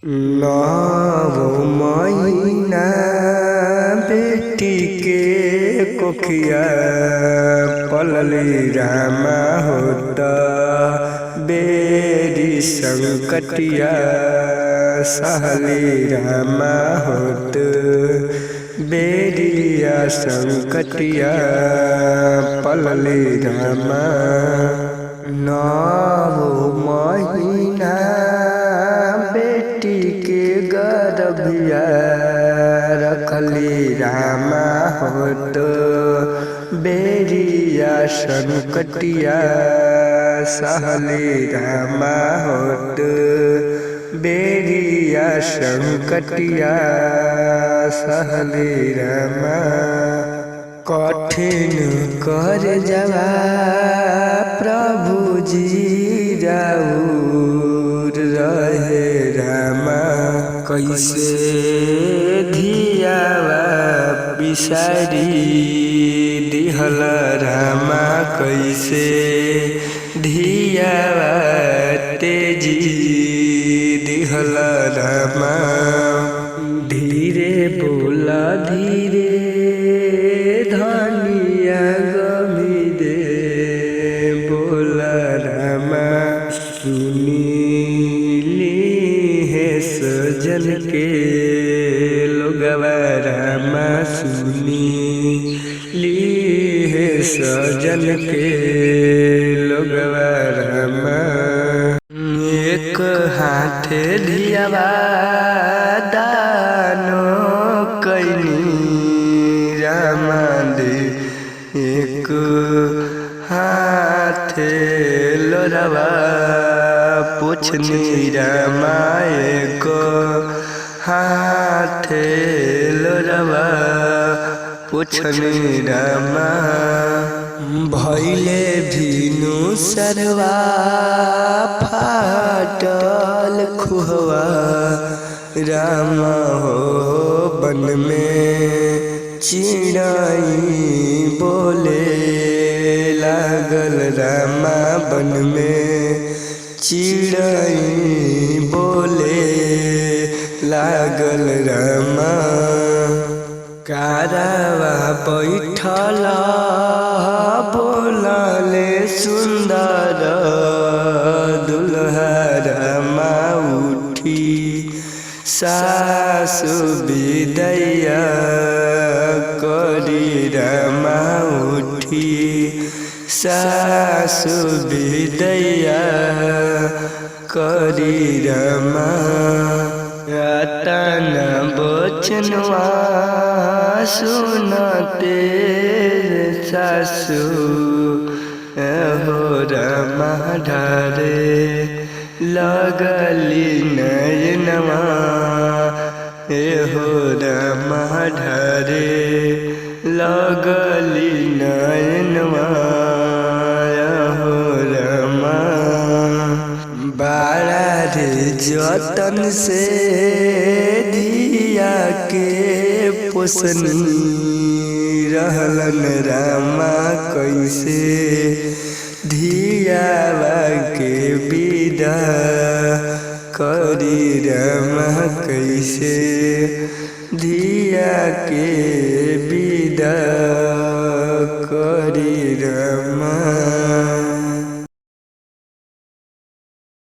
नौ महीना बेटी के कोखिया पलली रामा होत बेरी संकटिया सहली रामा होत बेरिया संकटिया पलली रामा। नौ महीना बेटी के गर्भिया रखली रामा होत बेरिया संकटिया सहली रामा होत बेरिया संकटिया सहली रामा। कठिन कर जवा प्रभु जी राउर रहे रामा कैसे धियावा बिसारी दिहल रामा कैसे धियावा तेजी दिहल रामा। धीरे बोला धीरे धनिया गमी दे बोला रामा सुनी है सजन के लोगवा रामा सुनी है सजन के लोगवा रामा। एक हाथ धियावा दानो कैनी रामा दे एक हाथ लोरवा पुछनी रामा एक हाथ लोरवा पुछनी रामा। भैले भीनु सरवा फाटल खुहवा रामा हो बन में चिड़ाई बोले लागल रामा बन में चिड़ाई बोले लागल रामा। कारवा बैठल बोलले सुंदर दुल्हा रामा उठी सासु विदैया करी रामा उठी सासु विदैया करी रामा। रतन बचनवा सुनते सासु हो रामा ढारे लगली नयनवा हो रामा ढारे लगली नयनवा हो रामा। बाड़ा रे जतन से दिया के पोसनी रहलन रामा कैसे धियावा के विदा करी रामा कैसे धिया के विदा